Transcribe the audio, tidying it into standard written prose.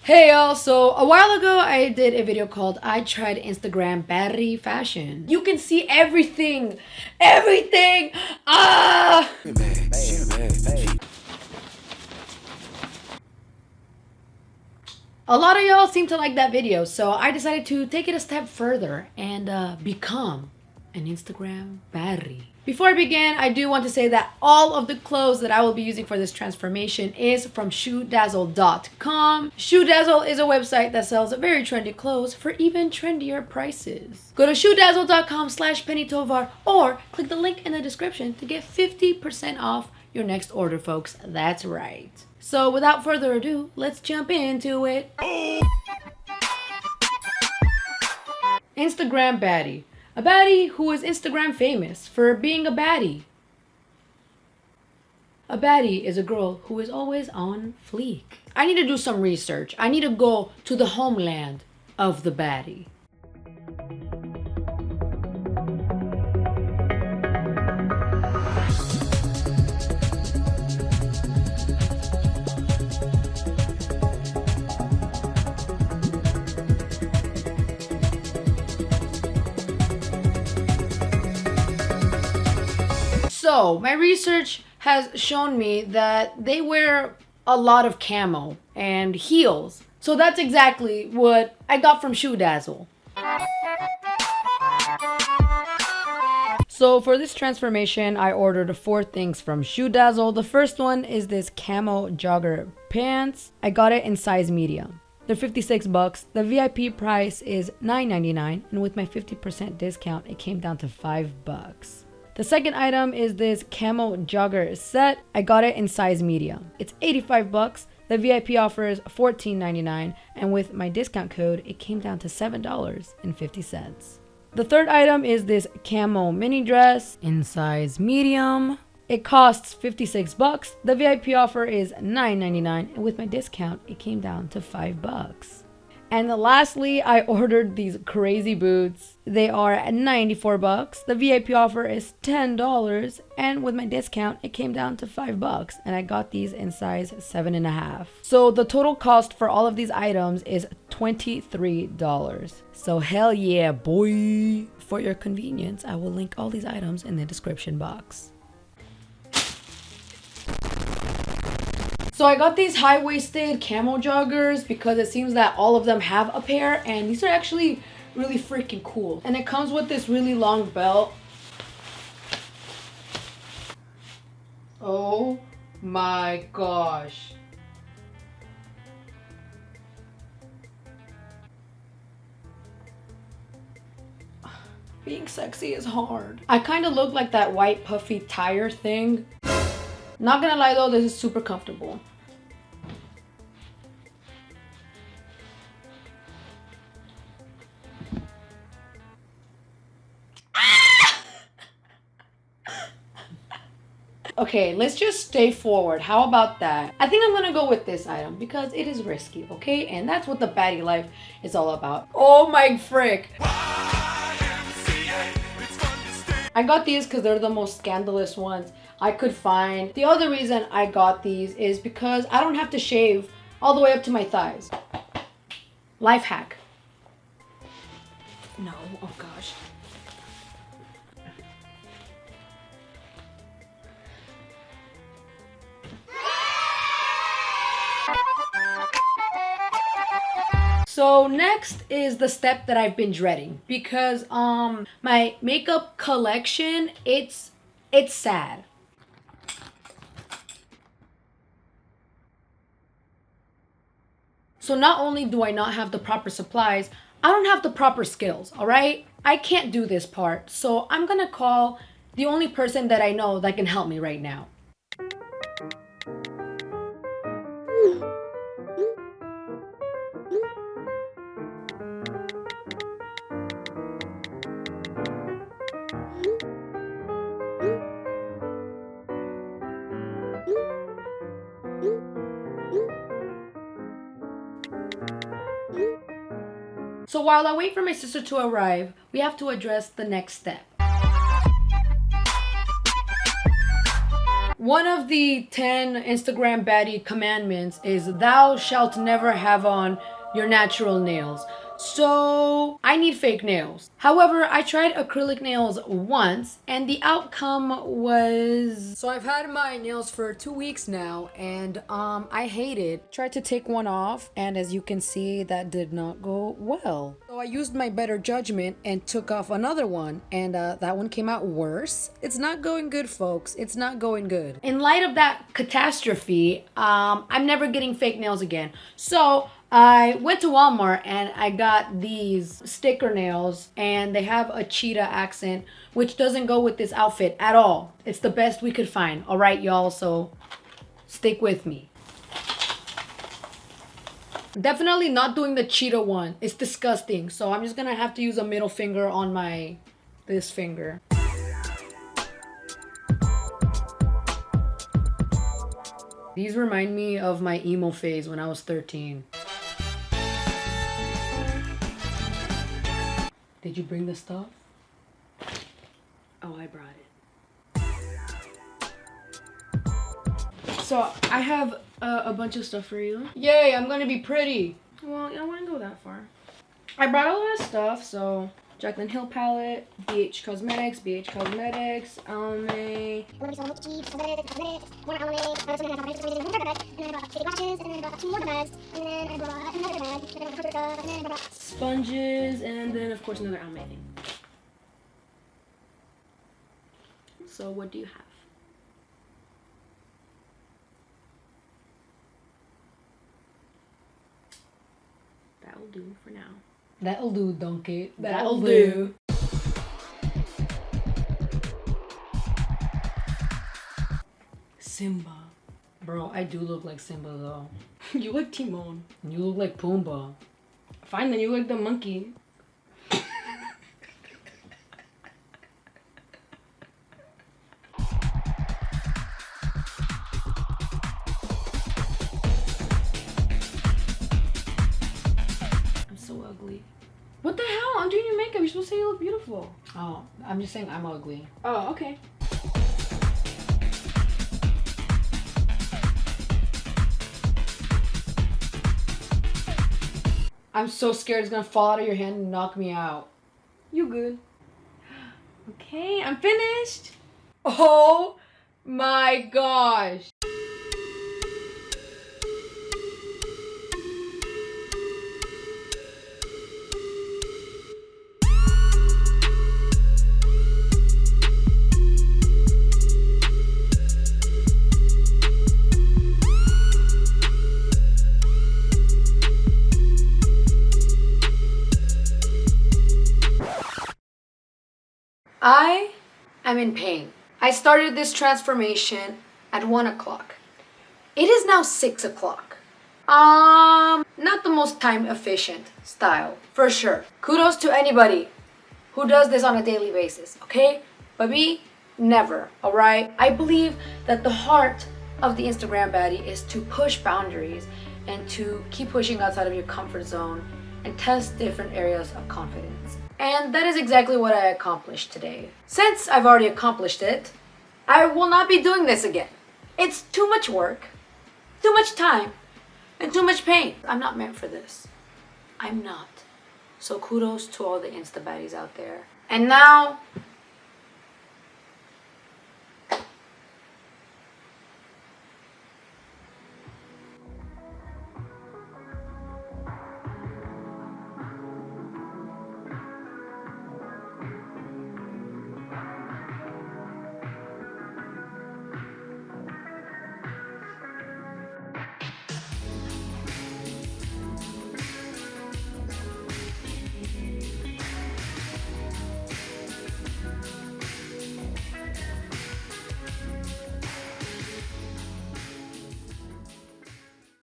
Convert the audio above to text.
Hey y'all, so a while ago I did a video called I tried Instagram baddie fashion. You can see everything! Everything! Ah! A lot of y'all seem to like that video, so I decided to take it a step further and become an Instagram baddie. Before I begin, I do want to say that all of the clothes that I will be using for this transformation is from SCHTUFF.com. SCHTUFF is a website that sells very trendy clothes for even trendier prices. Go to SCHTUFF.com/pennytovar or click the link in the description to get 50% off your next order, folks. That's right. So without further ado, let's jump into it. Instagram baddie. A baddie who is Instagram famous for being a baddie. A baddie is a girl who is always on fleek. I need to do some research. I need to go to the homeland of the baddie. So, my research has shown me that they wear a lot of camo and heels. So that's exactly what I got from SCHTUFF. So for this transformation, I ordered 4 things from SCHTUFF. The first one is this camo jogger pants. I got it in size medium. They're $56. The VIP price is $9.99, and with my 50% discount, it came down to $5. The second item is this camo jogger set. I got it in size medium. It's $85. The VIP offer is $14.99, and with my discount code, it came down to $7.50. The third item is this camo mini dress in size medium. It costs $56. The VIP offer is $9.99, and with my discount, it came down to $5. And lastly, I ordered these crazy boots. They are at $94. The VIP offer is $10, and with my discount, it came down to $5. And I got these in size 7.5. So the total cost for all of these items is $23. So hell yeah, boy! For your convenience, I will link all these items in the description box. So I got these high-waisted camo joggers because it seems that all of them have a pair, and these are actually really freaking cool. And it comes with this really long belt. Oh my gosh. Being sexy is hard. I kind of look like that white puffy tire thing. Not gonna lie though, this is super comfortable. Okay, let's just stay forward. How about that? I think I'm gonna go with this item because it is risky, okay? And that's what the baddie life is all about. Oh my frick. I got these because they're the most scandalous ones I could find. The other reason I got these is because I don't have to shave all the way up to my thighs. Life hack. No, oh gosh. So next is the step that I've been dreading because my makeup collection, it's sad. So not only do I not have the proper supplies, I don't have the proper skills, all right? I can't do this part. So I'm gonna call the only person that I know that can help me right now. So while I wait for my sister to arrive, we have to address the next step. One of the 10 Instagram baddie commandments is thou shalt never have on your natural nails. So I need fake nails. However, I tried acrylic nails once and the outcome was... So I've had my nails for 2 weeks now and I hate it. Tried to take one off and as you can see that did not go well. So I used my better judgment and took off another one and that one came out worse. It's not going good, folks. It's not going good. In light of that catastrophe, I'm never getting fake nails again. So I went to Walmart and I got these sticker nails and they have a cheetah accent, which doesn't go with this outfit at all. It's the best we could find. All right, y'all, so stick with me. Definitely not doing the cheetah one. It's disgusting. So I'm just gonna have to use a middle finger on this finger. These remind me of my emo phase when I was 13. Did you bring the stuff? Oh, I brought it. So I have a bunch of stuff for you. Yay, I'm gonna be pretty. Well, I wouldn't go that far. I brought a lot of stuff, so Jaclyn Hill palette, BH Cosmetics, Almay. Sponges, and then of course another Almay thing. So what do you have? That'll do for now. That'll do, donkey. That'll do. Simba. Bro, I do look like Simba though. You look Timon. You look like Pumbaa. Fine, then you look like the monkey. I'm so ugly. What the hell? I'm doing your makeup. You're supposed to say you look beautiful. Oh, I'm just saying I'm ugly. Oh, okay. I'm so scared it's gonna fall out of your hand and knock me out. You good. Okay, I'm finished. Oh my gosh. I am in pain. I started this transformation at 1 o'clock. It is now 6 o'clock. Not the most time efficient style, for sure. Kudos to anybody who does this on a daily basis, okay? But me, never, alright? I believe that the heart of the Instagram baddie is to push boundaries and to keep pushing outside of your comfort zone and test different areas of confidence. And that is exactly what I accomplished today. Since I've already accomplished it, I will not be doing this again. It's too much work, too much time, and too much pain. I'm not meant for this. I'm not. So kudos to all the Insta baddies out there. And now,